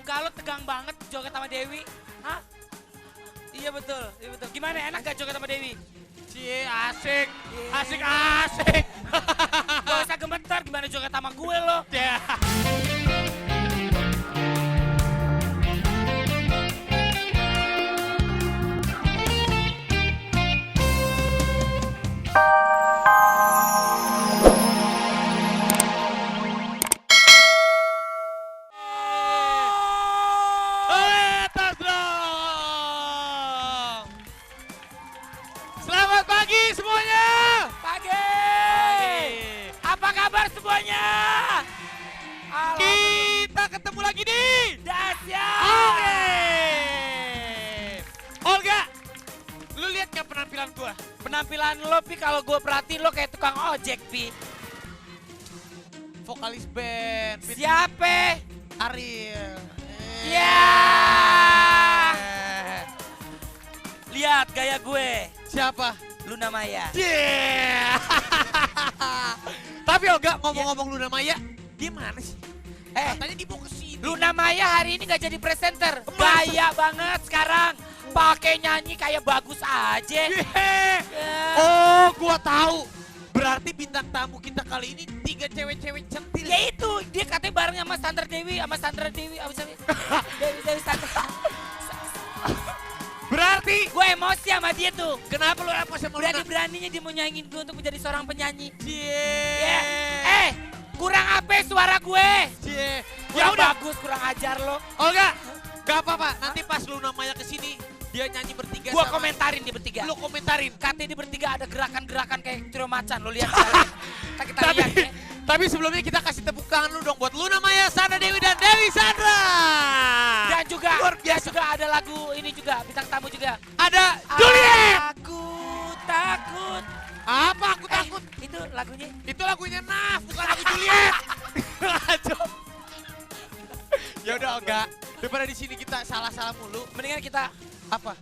Muka lo tegang banget joget sama Dewi. Hah? Iya betul, iya betul. Gimana enak gak joget sama Dewi? Cie, asik. Yeah. Asik, asik. Gak usah gemeter, gimana joget sama gue lo? Ya. Tas dong. Selamat pagi semuanya. Pagi! Apa kabar semuanya? Kita ketemu lagi di Dahsyat! Oke. Olga, lu lihat gak penampilan gua? Penampilan lo, Pi, kalau gue perhatiin lo kayak tukang ojek, Pi. Vokalis band. Siapa? Ariel. Ya! Lihat gaya gue, Siapa? Luna Maya. Yeah. Tapi Olga, ngomong-ngomong Luna Maya, dia mana sih? Katanya dia mau kesini. Luna Maya hari ini gak jadi presenter. Gaya banget sekarang. Pakai nyanyi kayak bagus aja. Yeah. Ya. Oh, gua tahu. Berarti bintang tamu kita kali ini 3 cewek-cewek centil. Ya itu, dia katanya bareng sama Sandra Dewi, apa Dewi, Sandra. Berarti Gue emosi sama dia tuh. kenapa lu apa sama Luna? Berani-beraninya dia mau nyanyiin gue untuk menjadi seorang penyanyi. Cie. Kurang apa suara gue? Cie. Kurang Ya udah, bagus, kurang ajar lo. Olga. Gak apa-apa, nanti pas Luna Maya kesini, dia nyanyi bertiga Gue sama... komentarin dia bertiga. Lu komentarin. Katanya dia bertiga ada gerakan-gerakan kayak trio macan. Lo lihat jalan. Kita lihat ya. Tapi sebelumnya kita kasih tepuk tangan lu dong buat Luna Maya, Sandra Dewi, dan Dewi Sandra. Dan juga, Luar biasa. juga ada lagu ini juga, bintang tamu juga. Ada Juliet. Aku takut. Apa aku takut? Itu lagunya. Itu lagunya Naf, bukan lagu Juliet. Ya udah Olga, daripada di sini kita salah-salah mulu. Mendingan kita Apa?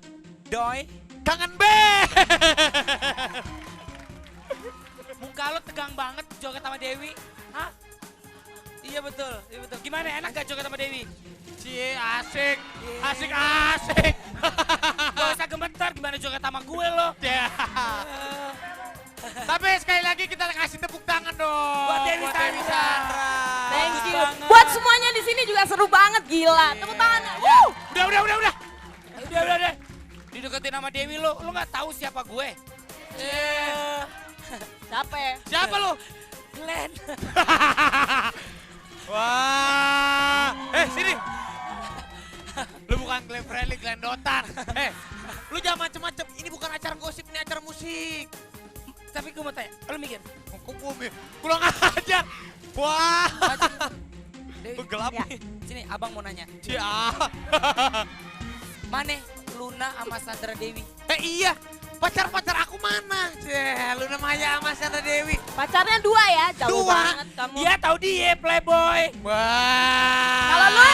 doi. Kangen band. Muka lo tegang banget joget sama Dewi. Hah? Iya betul, iya betul. Gimana enak gak joget sama Dewi? Cie, asik. Yeah. Asik, asik. Gak usah gemeter, gimana joget sama gue lo? Ya. Tapi sekali lagi kita kasih tepuk tangan dong. Buat Dewi Sandra. Thank Bagus you. banget. Buat semuanya di sini juga seru banget, gila. Tepuk tangan. Wuh. Udah. Udah. Dideketin sama Dewi lo gak tahu siapa gue? Siapa ya? Siapa lu? Glenn. Wah. Sini. Lu bukan Glenn Fredly, Glenn Dotan. Lu jangan macem-macem. Ini bukan acara gosip, ini acara musik. Tapi gue mau tanya, lo mikir? Kurang ajar. Wah. Dewi, Gelap Ya. nih. sini abang mau nanya. Cia. Mana Luna sama Sandra Dewi? Iya. Pacar-pacar aku mana? Luna Maya sama Sandra Dewi. Pacarnya 2 ya, jauh Dua. banget kamu. Dia tahu dia playboy. Wah. Kalau lu?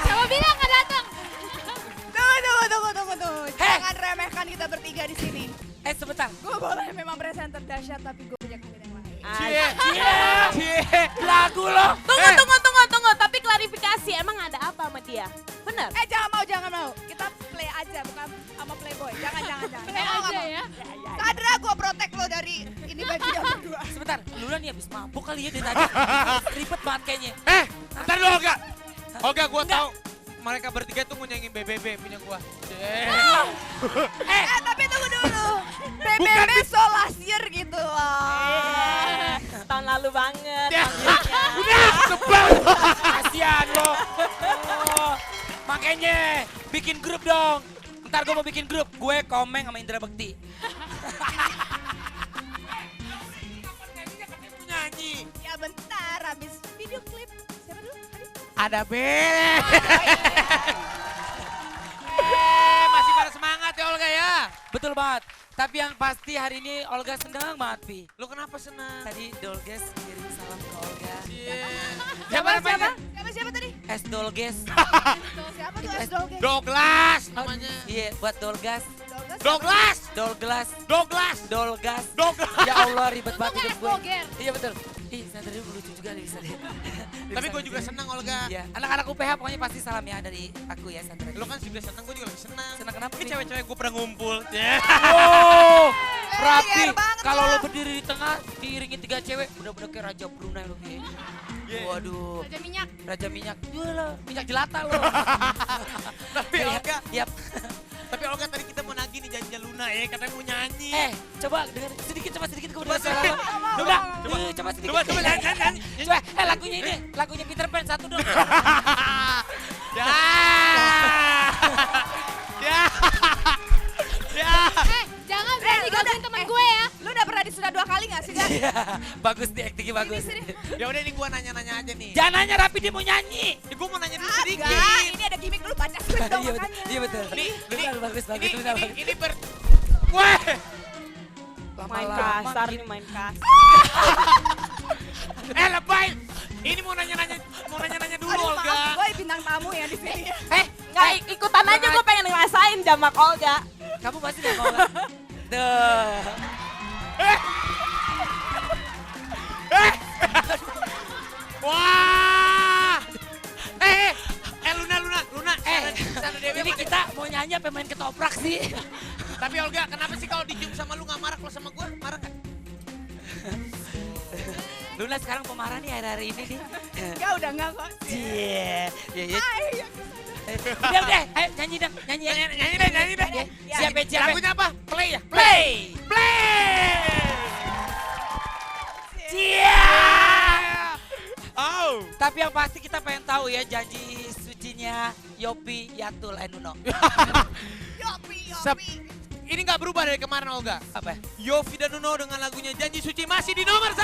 Siapa bilang nggak datang? Tunggu. Heh. Jangan remehkan kita bertiga di sini. Sebentar. Gue boleh memang presenter dahsyat, tapi gue punya kami yang lain. Cie. Cie. Lagu lo. Tunggu. Tapi klarifikasi, emang ada apa sama dia? Bener? Jangan mau. Kita play aja, bukan sama Playboy. Jangan. Play aja ya. Sadra gue protek lo dari ini bagi yang berdua. Sebentar, Luna nih habis mabuk kali ya dari tadi. Ribet banget kayaknya. Bentar dulu Olga. Olga, gua Enggak. tahu mereka bertiga tuh mau nyanyiin BBB punya gua. Tapi tunggu dulu. BBB so last year gitu loh. Tahun lalu banget. Ya. panggilnya. Udah, sebel. Kasian lo. Makanya bikin grup dong. Ntar gue mau bikin grup. Gue Komeng sama Indra Bekti. Nyanyi. Ya bentar, habis video klip. Siapa dulu? Tadi? Ada band. Masih pada semangat ya Olga ya. Betul banget. Tapi yang pasti hari ini Olga senang banget, Pi. Lu kenapa senang? Tadi Dolges kirim salam ke Olga. Siapa namanya? Siapa tadi? S Dolges. Siapa tuh S Dolge? Douglas namanya. Iya, buat Dolgas. Douglas. Dolgas. Douglas. Dolgas. Douglas. Ya Allah ribet banget hidup gue. Boger. Iya betul. Ih, Sandra Dewi lucu juga nih bisa deh. Tapi gue juga senang Olga. Iya, anak-anak UPH pokoknya pasti salam ya dari aku ya Sandra Dewi. Lo kan juga senang, gue juga lagi senang. Senang kenapa? Ini Pi? cewek-cewek gue pernah ngumpul. Wow, rapi. Liar banget Kalau lo. lo berdiri di tengah diiringi 3 cewek, bener-bener kayak Raja Brunei lo Pi. Waduh, Raja minyak. Raja minyak. Yalah, minyak jelata lo. Tapi Olga, Yap. tapi Olga tadi kita mau nagih nih janji Luna ya, katanya mau nyanyi. Coba denger sedikit, coba sedikit gue Coba, udah suara lo. Udah, coba. coba sedikit. Coba, nyanyi. Coba, lagunya ini, lagunya Peter Pan satu dong. Ya. Ya. Ya. Jangan berani gangguin temen gue ya. Lu udah pernah disudah 2 kali gak sih, Gan? Iya, bagus nih, aktingnya bagus. Ya udah ini gua nanya-nanya aja nih. Jangan nanya Rapi, dia mau nyanyi. Ya, gua mau nanya dulu sedikit. Enggak, ini ada gimmick dulu baca script dong Iya betul, makanya. iya betul. Ini, Benar, bagus, bagus, benar, bagus. ini Weh. Main Lama-lama kasar gini. nih, main kasar. Lebay. Ini mau nanya-nanya dulu Aduh, Olga. maaf, gue bintang tamu ya di sini. Nggak, ikutan aja gue pengen ngerasain jamak Olga. Kamu pasti gak mau kan? Tuh. Wah. Luna. Sandra Dewi Ini apa kita mau nyanyi apa main ketoprak sih? Tapi Olga, kenapa sih kalau dicium sama lu gak marah, kalau sama gua marah gak? Luna sekarang pemarah nih hari-hari ini nih. Enggak, udah enggak kok. Iya, iya. Ayo, Udah, ayo nyanyi dong, nyanyi ya. Nyanyi deh. Ya, Siap ya, siap ya. Lagunya apa? Play ya? Play! Iya. Oh. Tapi yang pasti kita pengen tahu ya janji sucinya Yopi, Yatul, Nuno. Yopi, Sep. Yopi. Ini gak berubah dari kemarin Olga. Apa? Yofi dan Nuno dengan lagunya Janji Suci masih di nomor 1.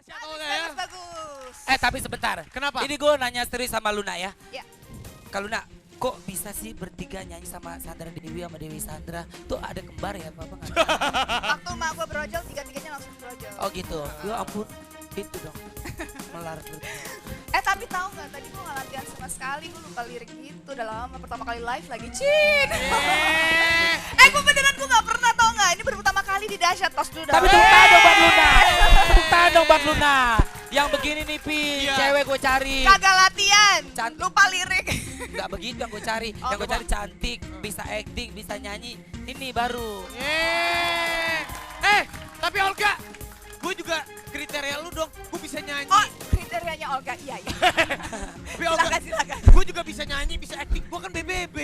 Bagus, bagus. Tapi sebentar. Kenapa? Ini gue nanya serius sama Luna ya. Ya. Kak Luna, kok bisa sih bertiga nyanyi sama Sandra Dewi sama Dewi Sandra? Tuh ada kembar ya apa nggak? Waktu mak gue brojol, 3-3-nya langsung brojol. Oh gitu. Ya ampun, itu dong. Melar. Tapi tahu nggak, tadi gue nggak latihan sama sekali, gue lupa lirik gitu. Udah lama, pertama kali live lagi, Cin. Gue beneran gue nggak pernah, tau nggak? Ini baru pertama kali di Dahsyat, tos dulu. Tapi tepuk tangan dong Bang Luna. Tepuk tangan dong Bang Luna. Yang begini nih Pi, Iya. cewek gue cari. Kagak latihan, Cantik. lupa lirik. Gak begitu yang gue cari. Oh, Yang gue coba. cari cantik, bisa acting, bisa nyanyi. Ini baru. Tapi Olga, gue juga kriteria lu dong, gue bisa nyanyi. Oh, kriterianya Olga, iya. Tapi Olga, Silakan. gue juga bisa nyanyi, bisa acting, gue kan BBB.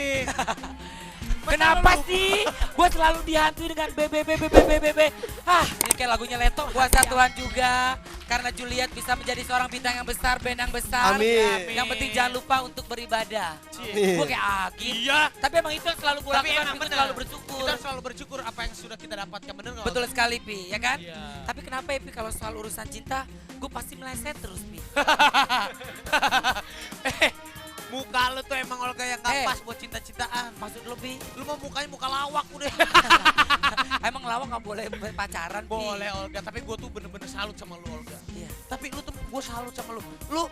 Kenapa sih? Gue selalu dihantui dengan BBB. Ini kayak lagunya Leto. Kuasa Tuhan juga. Karena Juliet bisa menjadi seorang bintang yang besar, band yang besar. Amin. Yang penting jangan lupa untuk beribadah. Amin. Gue kayak gitu. Iya. Tapi emang itu yang selalu gue Tapi lakukan, emang gue benar. selalu bersyukur. Kita selalu bersyukur apa yang sudah kita dapatkan, bener gak? Betul sekali Pi, ya kan? Iya. Tapi kenapa ya Pi kalau soal urusan cinta, gue pasti meleset terus Pi. Muka lu tuh emang Olga yang gak Eh. pas buat cinta-cintaan. Maksud lu Pi, Lu mau mukanya muka lawak udah. emang lawak gak boleh pacaran Pi? Boleh Olga, tapi gue tuh bener-bener salut sama lu Olga. Iya, Tapi lu tuh, gue salut sama lu. Lu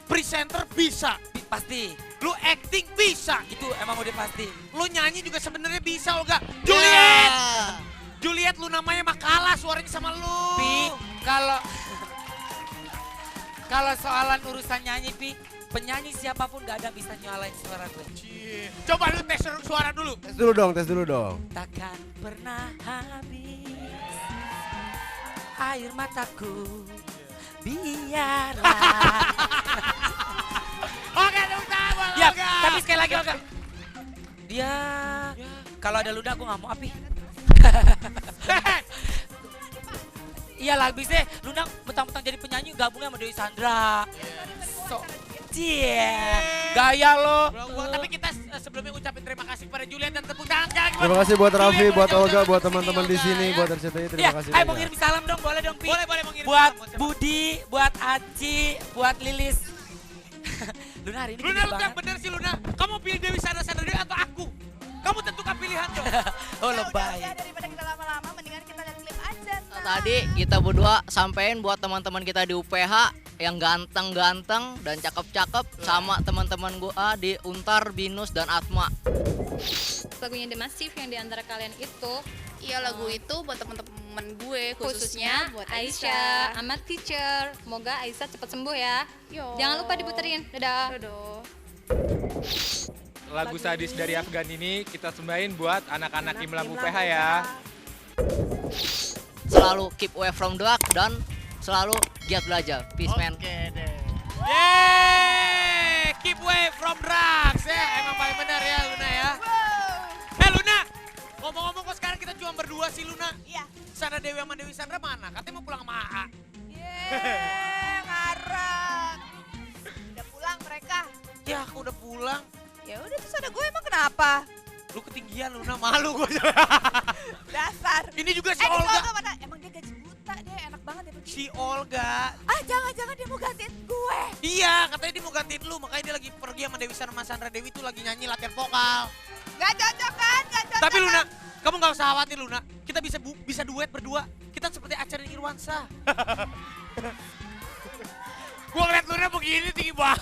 presenter bisa, Pi, pasti. lu acting bisa. Itu emang udah pasti. Lu nyanyi juga sebenarnya bisa Olga. Juliet! Juliet lu namanya mah kalah suaranya sama lu. Pi, kalau soalan urusan nyanyi Pi, penyanyi siapapun gak ada bisa nyalain suara gue. Cie. Coba lu tes suara dulu. Tes dulu dong. Takkan pernah habis air mataku, biarlah. Oke, tepuk tangan buat Ya, Olga. tapi sekali lagi Olga. Dia, kalau ada Luna aku gak mau api. Iyalah bisa Luna mentang-mentang jadi penyanyi gabungnya sama Dewi Sandra. So, gaya lo. Tapi kita sebelumnya ucapin terima kasih kepada Juliet dan tepuk tangan sekali lagi Terima kasih buat Raffi, Juliet buat udah Olga, jauh-jauh buat kesini, teman-teman di Olga, sini, ya. buat RCTI. Ya, Terima kasih ayo mau banyak. ngirim salam dong, boleh dong Pi. Boleh mengirim Buat salam, siapa? Budi, buat Aci, buat Lilis. Luna hari ini Luna, gede lu yang banget. bener sih Luna. Kamu pilih Dewi Sandra Dewi atau aku? Kamu tentukan pilihan dong. Oh Ya lebay. udah, daripada kita lama-lama, mendingan kita lihat klip aja. Nah, tadi kita berdua sampein buat teman-teman kita di UPH yang ganteng-ganteng dan cakep-cakep sama teman-teman gua di Untar, Binus dan Atma. Lagunya The Massive yang diantara kalian itu Iya, lagu itu buat temen-temen gue, khususnya buat Aisyah, Amat Teacher. Semoga Aisyah cepat sembuh ya. Yo. Jangan lupa diputerin. Dadah. Dodo. Lagu Sadis dari Afgan ini kita sembahin buat anak-anak Imlam UPH ya. Selalu keep away from drug dan selalu giat belajar. Peace man. Yeay, keep away from drugs ya. Emang paling benar ya Luna ya. Luna, ngomong-ngomong kok sekarang kita cuma berdua sih Luna. Iya. Sandra Dewi sama Dewi Sandra mana? Katanya mau pulang sama AA. Yeay, ngarang. Udah pulang mereka. Ya aku udah pulang. Ya udah, terus ada gue emang kenapa? Lu ketinggian Luna, malu gue. Dasar. Ini juga si Di Olga. Olga mana? Emang dia gaji buta, dia enak banget ya pergi. Si Olga. Ah, jangan-jangan dia mau gantiin gue. Iya, katanya dia mau gantiin lu. Makanya dia lagi pergi sama Dewi Sandra sama Sandra Dewi tuh lagi nyanyi latihan vokal. Gak cocok kan? Gak cocok. Tapi Luna, kan? kamu gak usah khawatir Luna. Kita bisa duet berdua. Kita seperti acara Irwansa. Gua ngeliat Luna begini tinggi banget.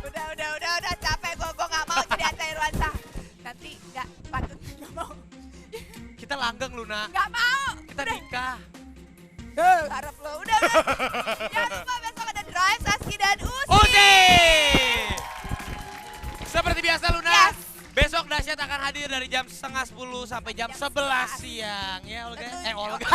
Udah capek gue gak mau jadi Aca Irwansa. Nanti gak patut, gak mau. Kita langgeng Luna. Gak mau. Kita nikah. Harap lo, udah. Jangan lupa besok ada Drive, Saski dan Usi. Uzi! Seperti biasa Luna. Yes. Besok Dahsyat akan hadir dari jam 10:30 sampai jam 11 siang. Ya Olga? Betul. Olga.